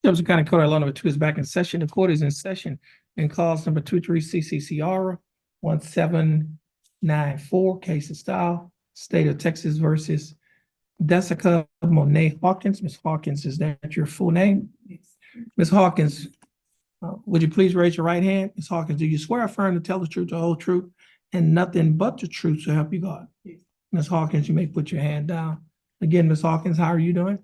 Jefferson County Court, Law number 2 is back in session. The court is in session in cause number 23 CCCR 1794, case of style, State of Texas versus Jessica Monet Hawkins. Ms. Hawkins, is that your full name? Yes. Ms. Hawkins, would you please raise your right hand? Ms. Hawkins, do you swear or affirm to tell the truth, the whole truth, and nothing but the truth so help you God? Yes. Ms. Hawkins, you may put your hand down. Again, Ms. Hawkins, how are you doing?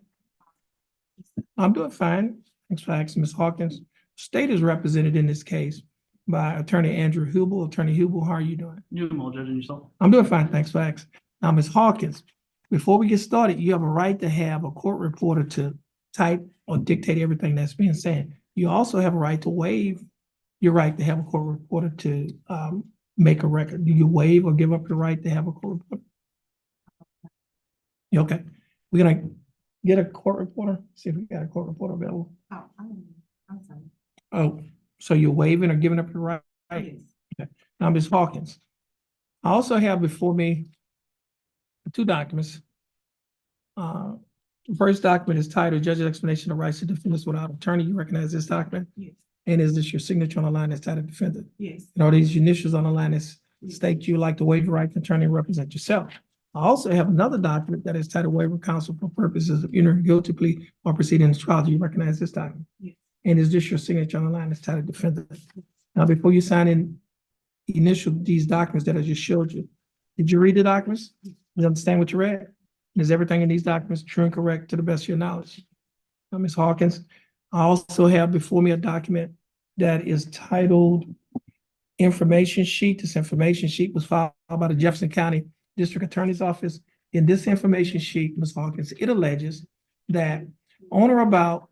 I'm doing fine. Thanks for asking, Ms. Hawkins. State is represented in this case by Attorney Andrew Hubel. Attorney Hubel, how are you doing? Doing well, Judge, and yourself? I'm doing fine. Thanks for asking. Now, Ms. Hawkins, before we get started, you have a right to have a court reporter to type or dictate everything that's being said. You also have a right to waive your right to have a court reporter to make a record. Do you waive or give up your right to have a court reporter? You okay? We're gonna get a court reporter. See if we got a court reporter available. Oh, I'm sorry. Oh, so you're waiving or giving up your right? Yes. Okay. Now, Ms. Hawkins, I also have before me two documents. The first document is titled Judge's Explanation of Rights to Defendants Without Attorney. You recognize this document? Yes. And is this your signature on the line that's titled Defendant? Yes. And are these initials on the line that state you would like to waive your right to attorney and represent yourself? I also have another document that is titled Waiver of Counsel for purposes of entering guilty plea or proceeding in trial. Do you recognize this document? Yes. And is this your signature on the line that's titled Defendant? Now, before you sign in initial these documents that I just showed you, did you read the documents? You understand what you read? Is everything in these documents true and correct to the best of your knowledge? Now, Ms. Hawkins, I also have before me a document that is titled Information Sheet. This information sheet was filed by the Jefferson County District Attorney's Office. In this information sheet, Ms. Hawkins, it alleges that on or about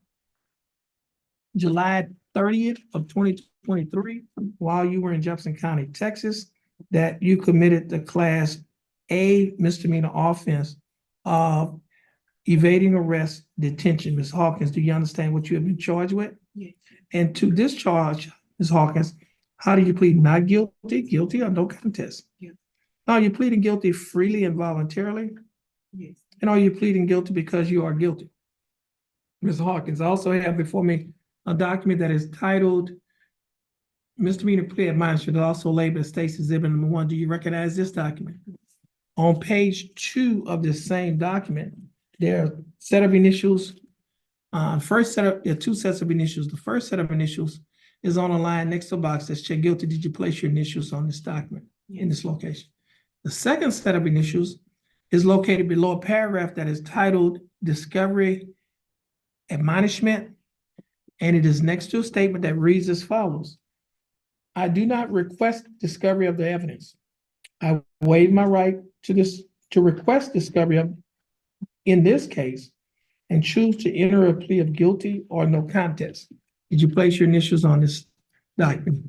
July 30th of 2023, while you were in Jefferson County, Texas, that you committed the Class A misdemeanor offense of evading arrest, detention. Ms. Hawkins, do you understand what you have been charged with? Yes. And to this charge, Ms. Hawkins, how do you plead? Not guilty, guilty, or no contest? Yes. Are you pleading guilty freely and voluntarily? Yes. And are you pleading guilty because you are guilty? Ms. Hawkins, I also have before me a document that is titled Misdemeanor Plea Admonishment, also labeled State's Exhibit Number 1. Do you recognize this document? On page 2 of this same document, there are a set of initials. There are two sets of initials. The first set of initials is on a line next to a box that's checked guilty. Did you place your initials on this document in this location? The second set of initials is located below a paragraph that is titled Discovery Admonishment, and it is next to a statement that reads as follows. I do not request discovery of the evidence. I waive my right to request discovery of, in this case, and choose to enter a plea of guilty or no contest. Did you place your initials on this document?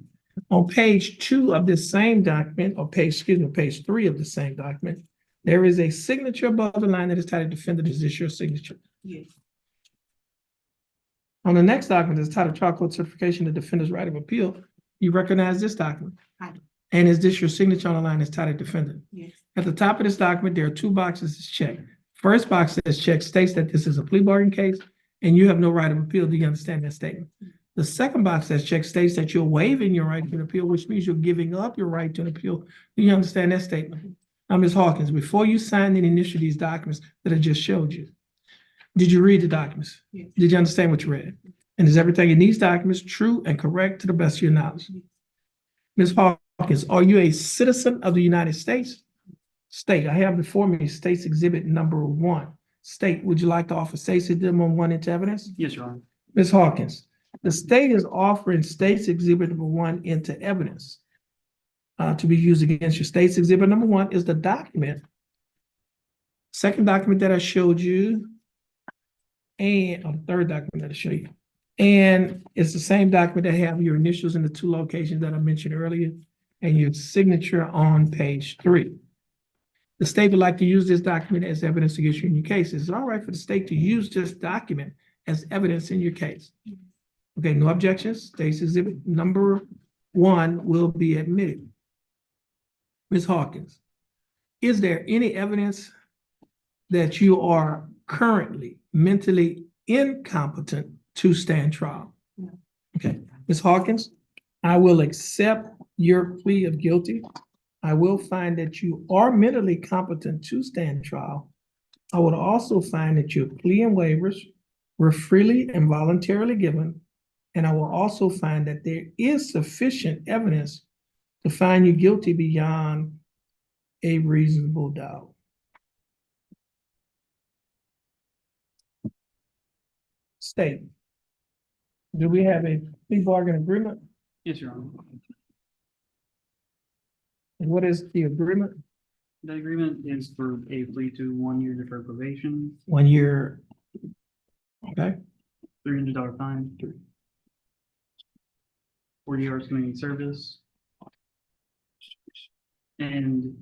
On page 2 of this same document, or page 3 of the same document, there is a signature above the line that is titled Defendant. Is this your signature? Yes. On the next document is titled Trial Court Certification of Defendant's Right of Appeal. You recognize this document? I do. And is this your signature on the line that's titled Defendant? Yes. At the top of this document, there are two boxes that's checked. First box that's checked states that this is a plea bargain case and you have no right of appeal. Do you understand that statement? The second box that's checked states that you're waiving your right to an appeal, which means you're giving up your right to an appeal. Do you understand that statement? Now, Ms. Hawkins, before you signed and initialed these documents that I just showed you, did you read the documents? Yes. Did you understand what you read? And is everything in these documents true and correct to the best of your knowledge? Ms. Hawkins, are you a citizen of the United States? State, I have before me State's Exhibit Number 1. State, would you like to offer State's Exhibit Number 1 into evidence? Yes, Your Honor. Ms. Hawkins, the state is offering State's Exhibit Number 1 into evidence to be used against you. State's Exhibit Number 1 is the document, second document that I showed you, and the third document that I showed you. And it's the same document that have your initials in the two locations that I mentioned earlier and your signature on page 3. The state would like to use this document as evidence against you in your case. Is it all right for the state to use this document as evidence in your case? Okay, no objections. State's Exhibit Number 1 will be admitted. Ms. Hawkins, is there any evidence that you are currently mentally incompetent to stand trial? No. Okay, Ms. Hawkins, I will accept your plea of guilty. I will find that you are mentally competent to stand trial. I would also find that your plea and waivers were freely and voluntarily given. And I will also find that there is sufficient evidence to find you guilty beyond a reasonable doubt. State, do we have a plea bargain agreement? Yes, Your Honor. And what is the agreement? The agreement is for a plea to 1 year deferred probation, 1 year. Okay, $300 fine, 40 hours community service. And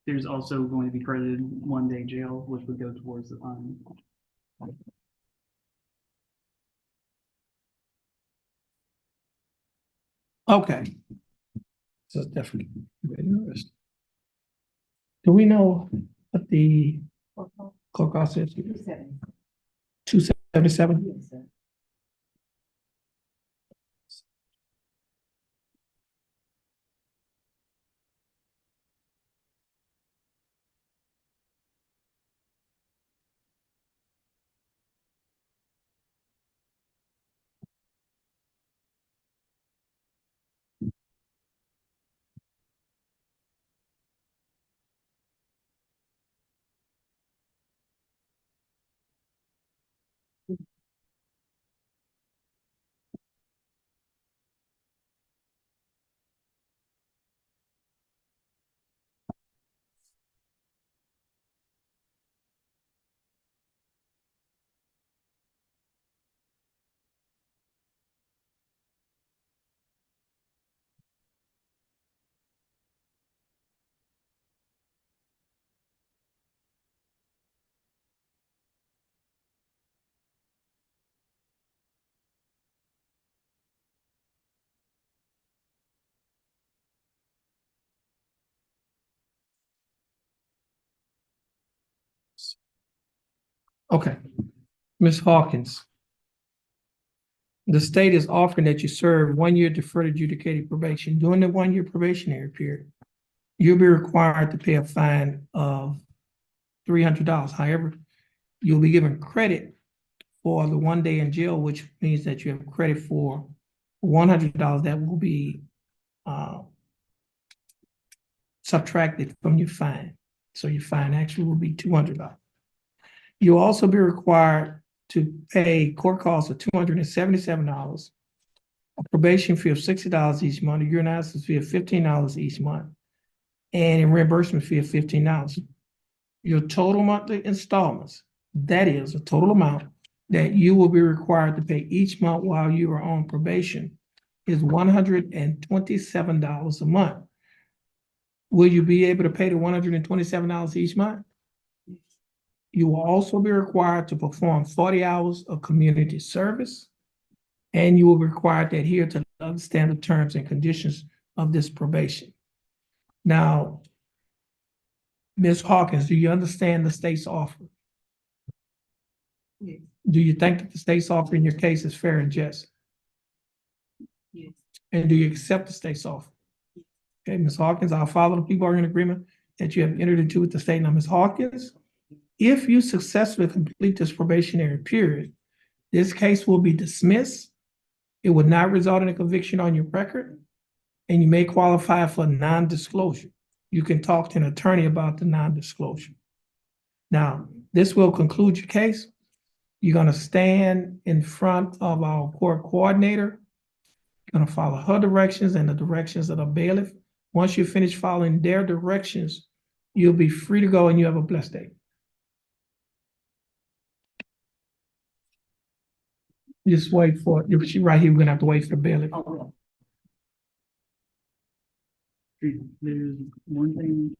there's also going to be credited 1 day jail, which would go towards the fine. okay. So it's definitely very interesting. Do we know what the courthouse is? 270. 277? Yes, sir. Okay, Ms. Hawkins. The state is offering that you serve 1 year deferred adjudicated probation. During the 1 year probationary period, you'll be required to pay a fine of $300. However, you'll be given credit for the 1 day in jail, which means that you have credit for $100 that will be subtracted from your fine. So your fine actually will be $200. You'll also be required to pay court costs of $277, a probation fee of $60 each month, a urinalysis fee of $15 each month, and a reimbursement fee of $15. Your total monthly installments, that is a total amount that you will be required to pay each month while you are on probation, is $127 a month. Will you be able to pay the $127 each month? You will also be required to perform 40 hours of community service, and you will be required to adhere to the standard terms and conditions of this probation. Now, Ms. Hawkins, do you understand the state's offer? Yes, Do you think that the state's offer in your case is fair and just? yes. And do you accept the state's offer? Okay, Ms. Hawkins, I'll follow the plea bargaining agreement that you have entered into with the state. Now, Ms. Hawkins, if you successfully complete this probationary period, this case will be dismissed. It would not result in a conviction on your record, and you may qualify for non-disclosure. You can talk to an attorney about the non-disclosure. Now, this will conclude your case. You're going to stand in front of our court coordinator. You're going to follow her directions and the directions of the bailiff. Once you finish following their directions, you'll be free to go and you have a blessed day. Just wait for it. She right here, we're gonna have to wait for the bailiff. Oh, there's one thing.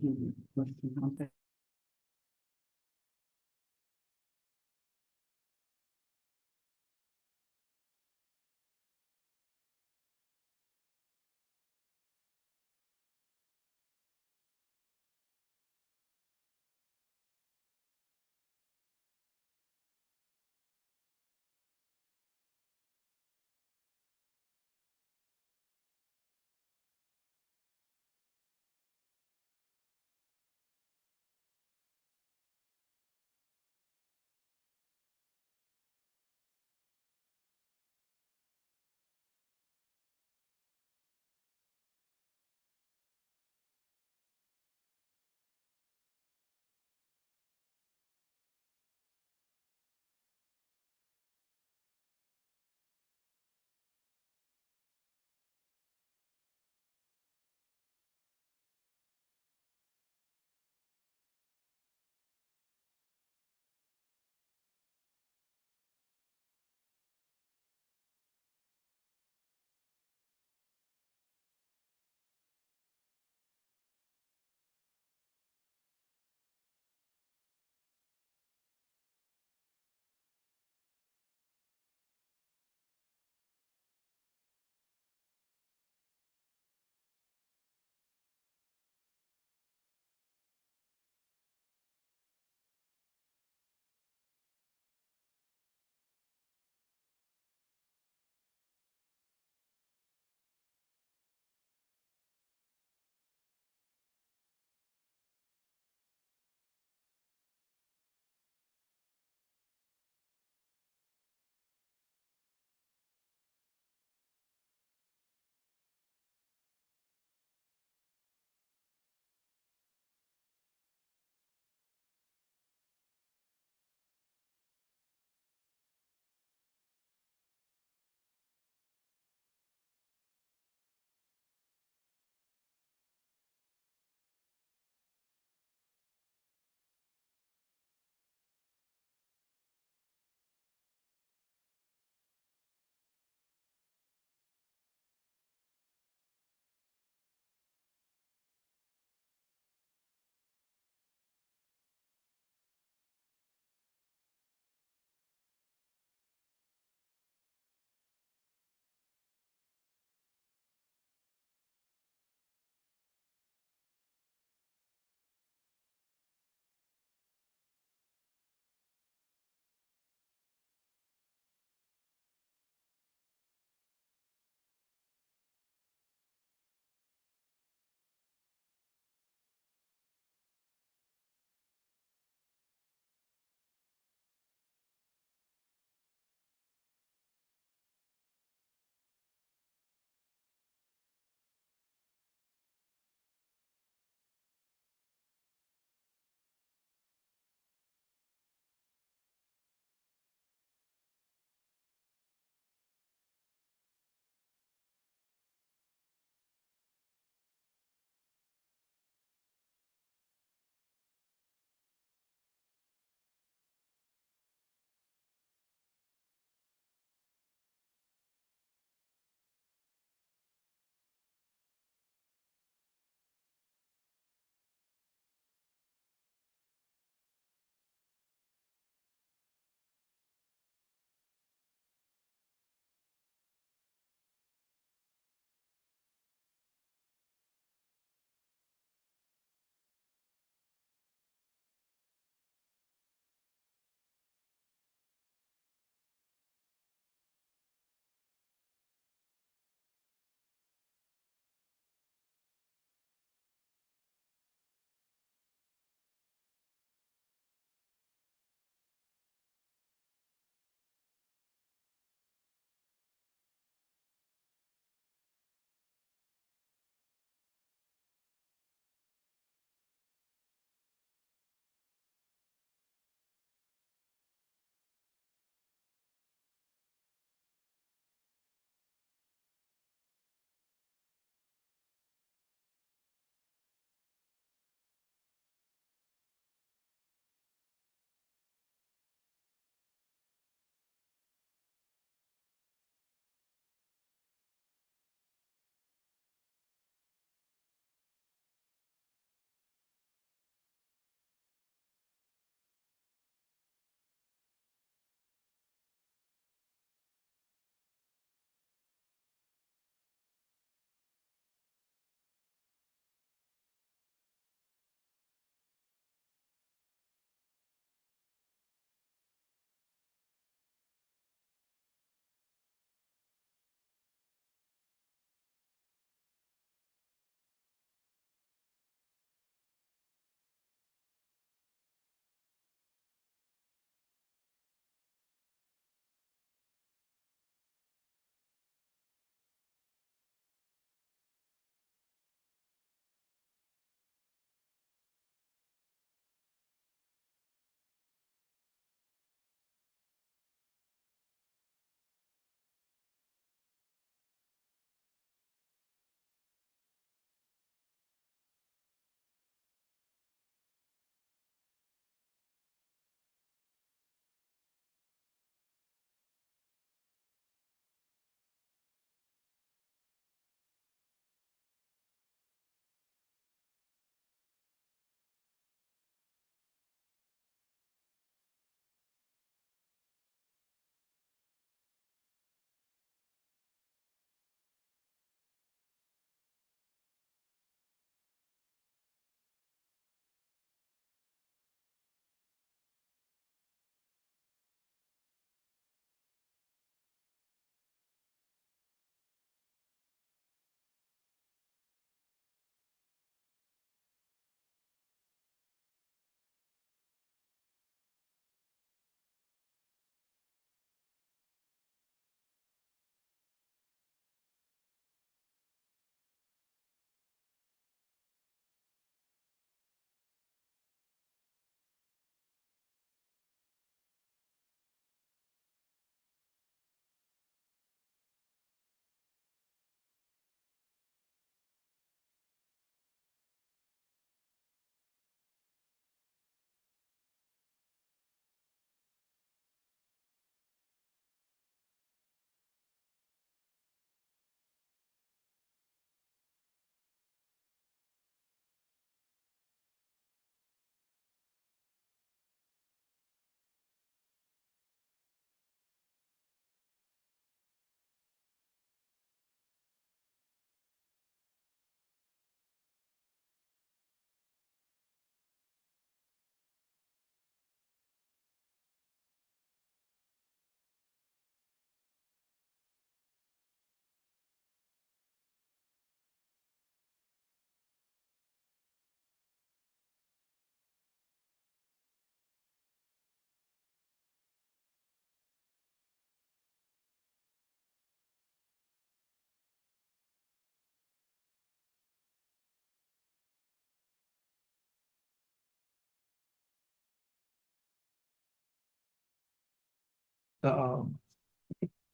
the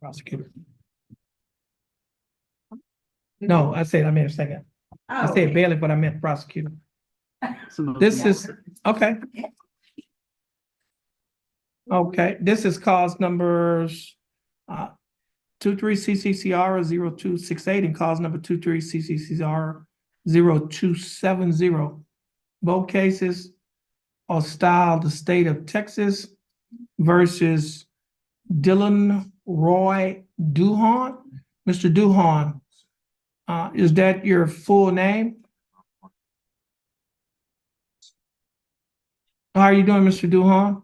prosecutor. No, I meant a second. I said bailiff, but I meant prosecutor. This is, okay. Okay, this is cause numbers 23 CCCR 0268 and cause number 23 CCCR 0270. Both cases are styled the state of Texas versus Dylan Roy Duhon. Mr. Duhon, is that your full name? How are you doing, Mr. Duhon?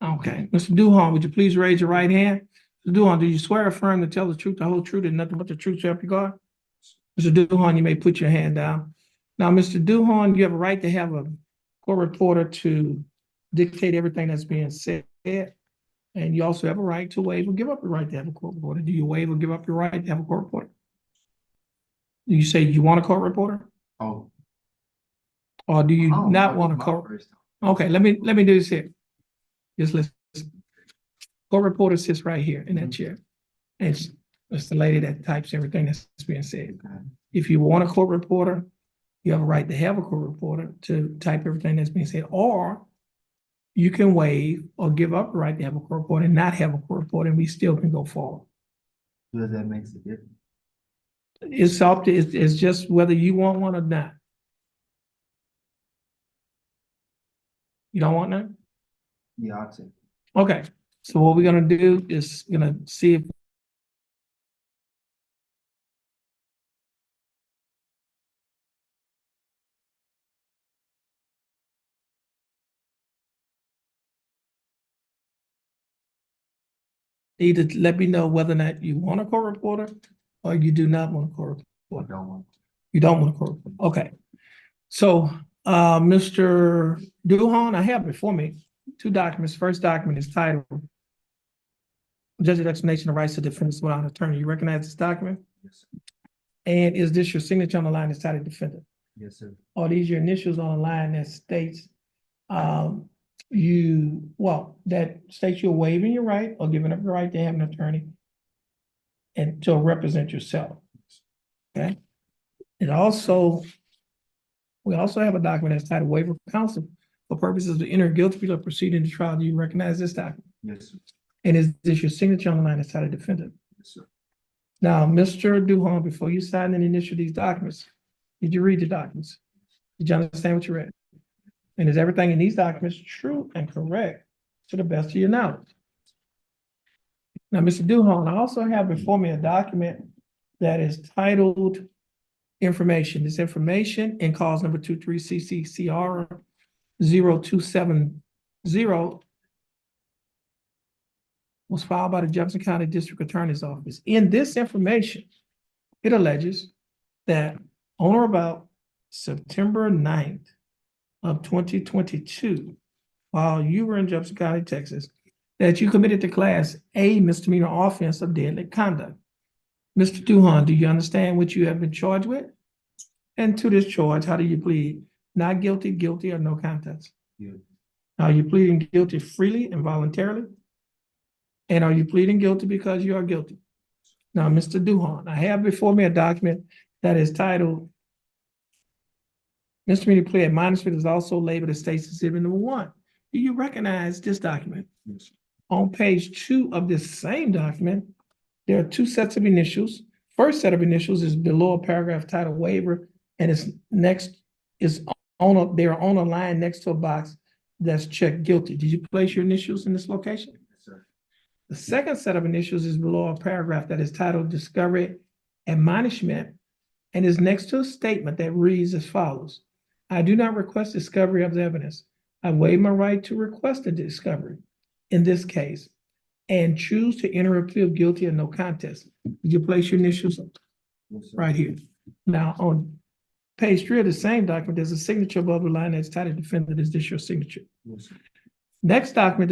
Okay, Mr. Duhon, would you please raise your right hand? Mr. Duhon, do you swear or affirm to tell the truth, the whole truth, and nothing but the truth, so help you God? Mr. Duhon, you may put your hand down. Now, Mr. Duhon, you have a right to have a court reporter to dictate everything that's being said. And you also have a right to waive or give up your right to have a court reporter. Do you waive or give up your right to have a court reporter? Do you say you want a court reporter? Oh. Or do you not want a my court? first time. Okay, let me do this here. Just listen. Court reporter sits right here in that chair. And it's the lady that types everything that's being said. Okay. If you want a court reporter, you have a right to have a court reporter to type everything that's being said, or you can waive or give up the right to have a court reporter and not have a court reporter, and we still can go forward. Does that make a difference? It's up to, it's just whether you want one or not. You don't want none? Yeah, I'll take it. Okay, so what we're gonna do is gonna see if either let me know whether or not you want a court reporter or you do not want a court I reporter. don't want. You don't want a court reporter. Okay. So, Mr. Duhon, I have before me two documents. First document is titled Judge's Explanation of Rights to Defendants Without an Attorney. You recognize this document? Yes, sir. And is this your signature on the line that's titled Defendant? Yes, sir. Are these your initials on the line that states that states you're waiving your right or giving up your right to have an attorney and to represent yourself? Okay. We also have a document that's titled Waiver of Counsel for purposes of the guilty plea or proceeding to trial. Do you recognize this document? Yes, sir. And is this your signature on the line that's titled Defendant? Yes, sir. Now, Mr. Duhon, before you sign and initial these documents, did you read the documents? Did you understand what you read? And is everything in these documents true and correct to the best of your knowledge? Now, Mr. Duhon, I also have before me a document that is titled Information. This information in cause number 23 CCCR 0270 was filed by the Jefferson County District Attorney's Office. In this information, it alleges that on or about September 9th of 2022, while you were in Jefferson County, Texas, that you committed the Class A misdemeanor offense of deadly conduct. Mr. Duhon, do you understand what you have been charged with? And to this charge, how do you plead? Not guilty, guilty, or no contest? Yeah. Are you pleading guilty freely and voluntarily? And are you pleading guilty because you are guilty? Now, Mr. Duhon, I have before me a document that is titled Misdemeanor Plea Admonishment is also labeled as State's Exhibit Number 1. Do you recognize this document? Yes, sir. On page 2 of this same document, there are two sets of initials. First set of initials is below a paragraph titled Waiver, and it's next is they're on a line next to a box that's checked guilty. Did you place your initials in this location? Yes, sir. The second set of initials is below a paragraph that is titled Discovery Admonishment and is next to a statement that reads as follows. I do not request discovery of the evidence. I waive my right to request a discovery in this case and choose to enter a plea of guilty or no contest. Did you place your initials Yes, sir. right here? Now, on page 3 of the same document, there's a signature above the line that's titled Defendant. Is this your signature? Yes, sir. Next document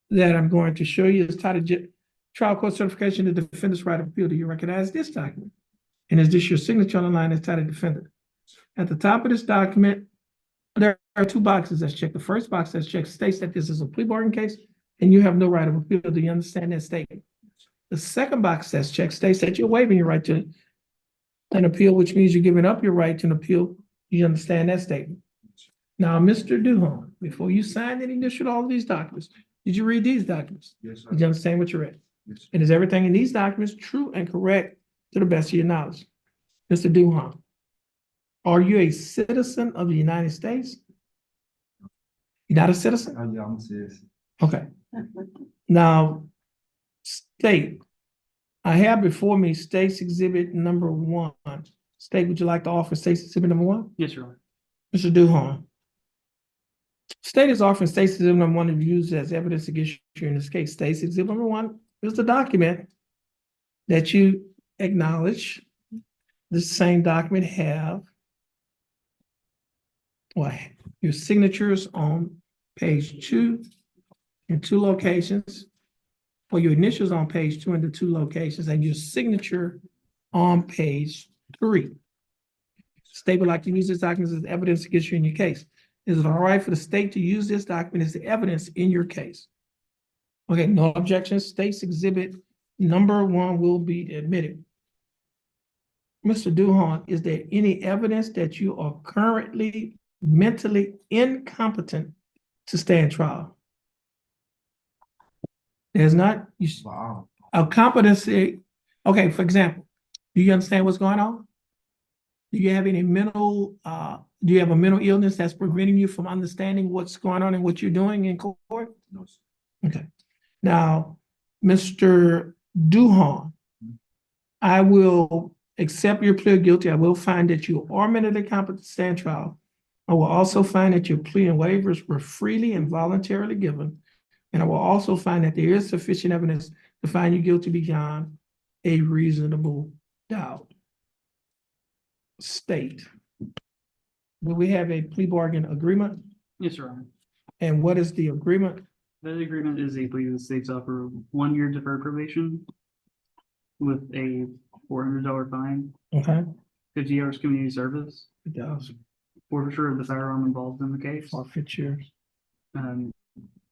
that I'm going to show you is titled Trial Court Certification of Defendant's Right of Appeal. Do you recognize this document? And is this your signature on the line that's titled Defendant? At the top of this document, there are two boxes that's checked. The first box that's checked states that this is a plea bargain case, and you have no right of appeal. Do you understand that statement? The second box says check states that you're waiving your right to an appeal, which means you're giving up your right to an appeal. You understand that statement? Now, Mr. Duhon, before you signed and initialed all of these documents, did you read these documents? Yes, sir. Did you understand what you read? Yes, sir. And is everything in these documents true and correct to the best of your knowledge? Mr. Duhon, are you a citizen of the United States? You're not a citizen? Oh, yeah, I'm serious. Okay. Now, state, I have before me state's exhibit number 1. State, would you like to offer state's exhibit number 1? Yes, Your Honor. Mr. Duhon. State is offering state's exhibit number 1 to be used as evidence against you in this case. State's exhibit number 1 is the document that you acknowledge. This same document have your signatures on page 2 in 2 locations, or your initials on page 2 in the 2 locations, and your signature on page 3. State would like to use this document as evidence against you in your case. Is it all right for the state to use this document as the evidence in your case? Okay, no objections. State's exhibit number 1 will be admitted. Mr. Duhon, is there any evidence that you are currently mentally incompetent to stand trial? There's not, Wow. a competency. Okay, for example, do you understand what's going on? Do you have any mental, do you have a mental illness that's preventing you from understanding what's going on and what you're doing in court? No, sir. Okay. Now, Mr. Duhon, I will accept your plea of guilty. I will find that you are mentally competent to stand trial. I will also find that your plea and waivers were freely and voluntarily given. And I will also find that there is sufficient evidence to find you guilty beyond a reasonable doubt. State, will we have a plea bargain agreement? Yes, Your Honor. And what is the agreement? That agreement is a plea that states offer 1 year deferred probation with a $400 fine, Okay. 50 hours community service, It does. forfeiture of the firearm involved in the case, Forfeiture,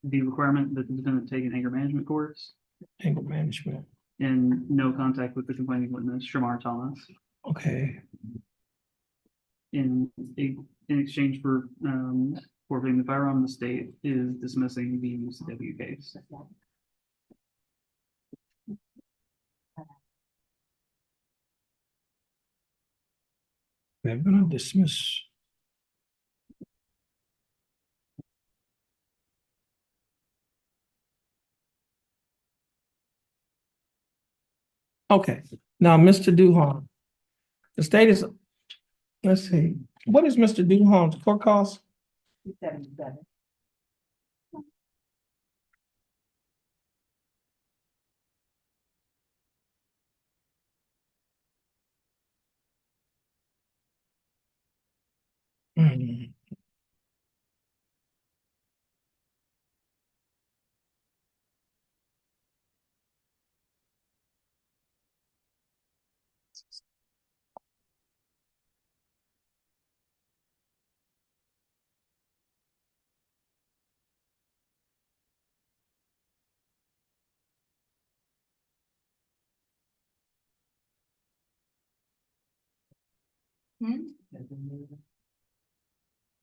the requirement that the defendant take an anger management course, anger management. and no contact with the complaining witness, Shamar Thomas, Okay. in exchange for forfeiting the firearm. The state is dismissing the UCW case. We're gonna dismiss. Okay, now, Mr. Duhon, the state is, let's see, what is Mr. Duhon's court cost? 277. Hmm.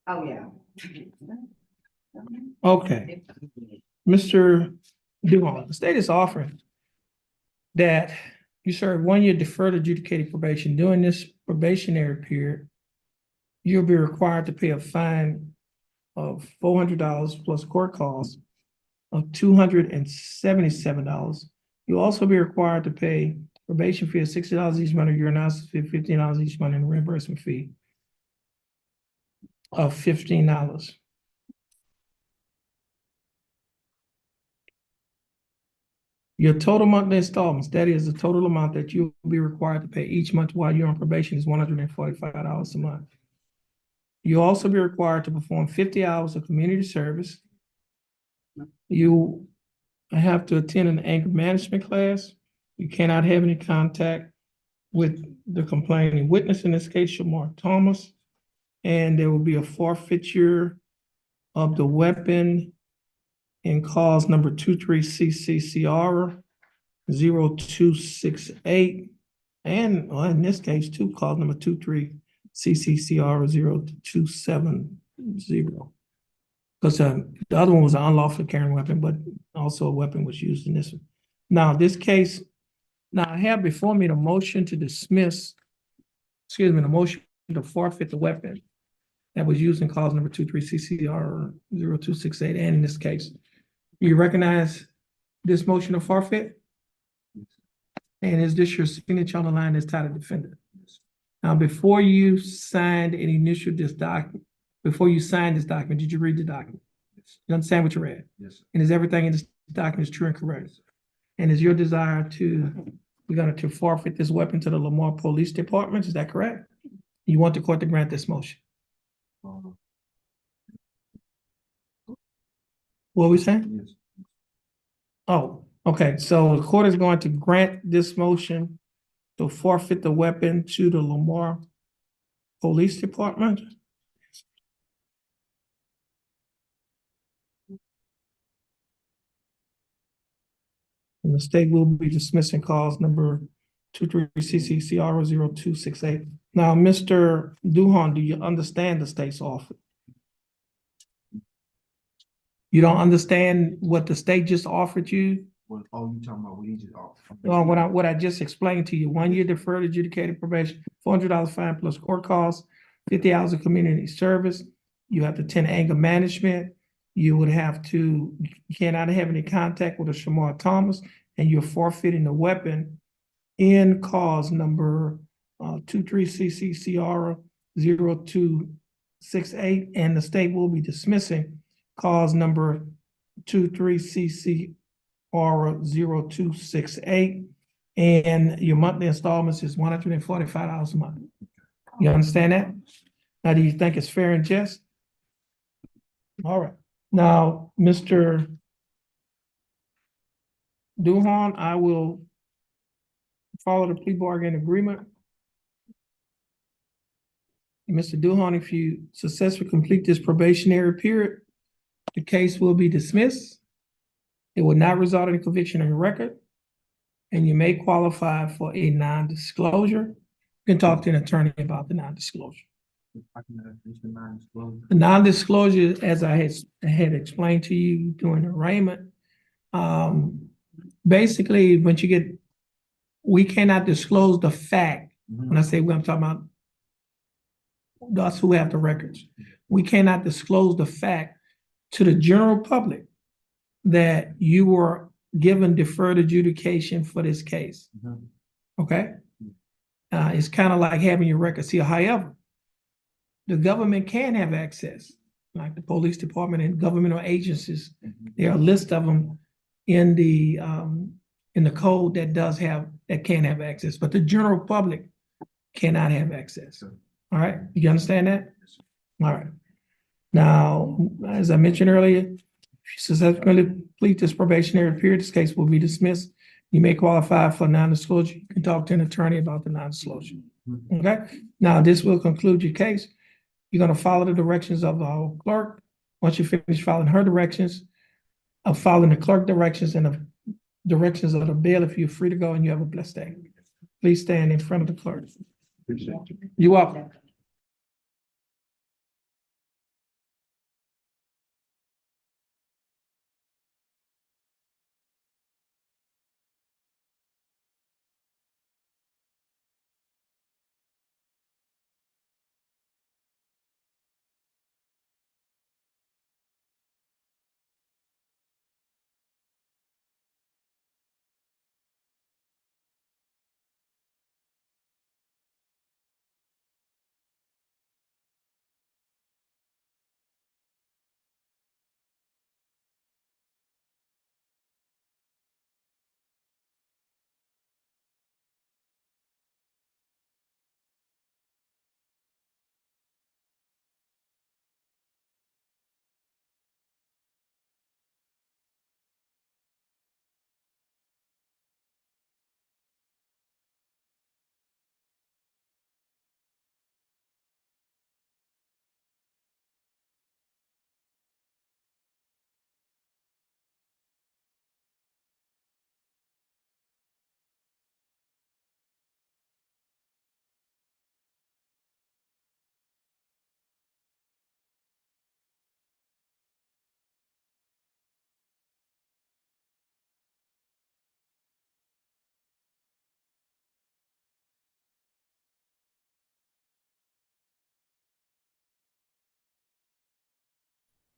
Oh, yeah. Okay, Mr. Duhon, the state is offering that you serve 1 year deferred adjudicated probation. During this probationary period, you'll be required to pay a fine of $400 plus court costs of $277. You'll also be required to pay probation fee of $60 each month, or your analysis fee of $15 each month, and a reimbursement fee of $15. Your total monthly installments, that is the total amount that you'll be required to pay each month while you're on probation, is $145 a month. You'll also be required to perform 50 hours of community service. You have to attend an anger management class. You cannot have any contact with the complaining witness, in this case, Shamar Thomas. And there will be a forfeiture of the weapon in cause number 23CCCR 0268, and well, in this case, too, cause number 23CCCR 0270. Because the other one was an unlawful carrying weapon, but also a weapon was used in this one. Now, this case, now I have before me the motion to dismiss, excuse me, the motion to forfeit the weapon that was used in cause number 23CCR 0268, and in this case. You recognize this motion to forfeit? And is this your signature on the line that's titled defendant? Now, before you signed and initialed this document, before you signed this document, did you read the document? You understand what you read? Yes, sir. And is everything in this document is true and correct? And is your desire we're going to forfeit this weapon to the Lamar Police Department? Is that correct? You want the court to grant this motion? What were we saying? Yes. Oh, okay. So the court is going to grant this motion to forfeit the weapon to the Lamar Police Department. And the state will be dismissing cause number 23CCCR 0268. Now, Mr. Duhon, do you understand the state's offer? You don't understand what the state just offered you? What, oh, you talking about what he just off? What I just explained to you, 1 year deferred adjudicated probation, $400 fine plus court costs, 50 hours of community service. You have to attend anger management. You would have to, you cannot have any contact with a Shamar Thomas, and you're forfeiting the weapon in cause number 23CCCR 0268, and the state will be dismissing cause number 23CCR 0268, and your monthly installments is $145 a month. You understand that? Now, do you think it's fair and just? All right. Now, Mr. Duhon, I will follow the plea bargain agreement. Mr. Duhon, if you successfully complete this probationary period, the case will be dismissed. It will not result in a conviction on your record, and you may qualify for a non-disclosure. You can talk to an attorney about the non-disclosure. I can finish the non-disclosure. The non-disclosure, as I had explained to you during the arraignment, basically, we cannot disclose the fact. When I say we, I'm talking about us who have the records. We cannot disclose the fact to the general public that you were given deferred adjudication for this case. Okay? It's kind of like having your records here. However, the government can have access, like the police department and governmental agencies. There are a list of them in the code that can have access, but the general public cannot have access. All right, you understand that? All right. Now, as I mentioned earlier, if you successfully complete this probationary period, this case will be dismissed. You may qualify for non-disclosure. You can talk to an attorney about the non-disclosure. Okay. Now, this will conclude your case. You're going to follow the directions of our clerk. Once you finish following her directions, following the clerk directions and the directions of the bailiff, you're free to go and you have a blessed day. Please stand in front of the clerk. You're welcome.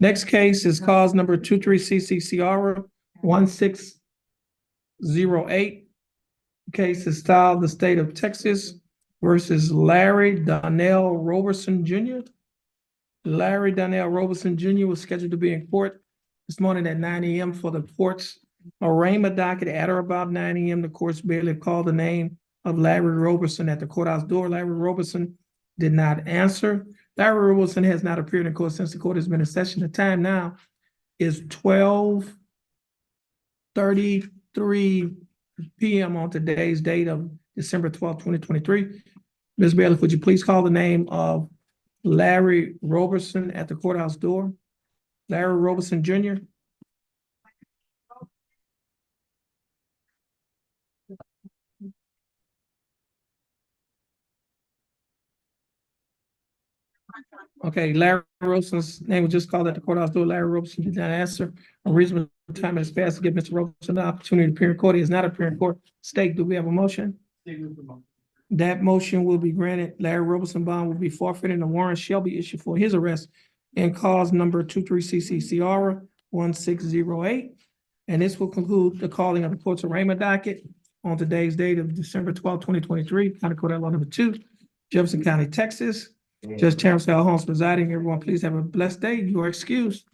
Next case is cause number 23CCCR 1608. Case is styled the state of Texas versus Larry Donnell Roberson Jr. Larry Donnell Roberson Jr. was scheduled to be in court this morning at 9 a.m. for the court's arraignment docket. At or about 9 a.m., the court's bailiff called the name of Larry Roberson at the courthouse door. Larry Roberson did not answer. Larry Roberson has not appeared in court since the court has been in session. The time now is 12:33 p.m. on today's date of December 12th, 2023. Ms. Bailiff, would you please call the name of Larry Roberson at the courthouse door? Larry Roberson Jr. Okay, Larry Roberson's name was just called at the courthouse door. Larry Roberson did not answer. A reasonable time has passed to give Mr. Roberson the opportunity to appear in court. He has not appeared in court. State, do we have a motion? That motion will be granted. Larry Roberson bond will be forfeited and a warrant shall be issued for his arrest in cause number 23CCCR 1608. And this will conclude the calling of the court's arraignment docket on today's date of December 12th, 2023, County Court at Law number 2, Jefferson County, Texas. Judge Terrence Holmes presiding. Everyone, please have a blessed day. You are excused.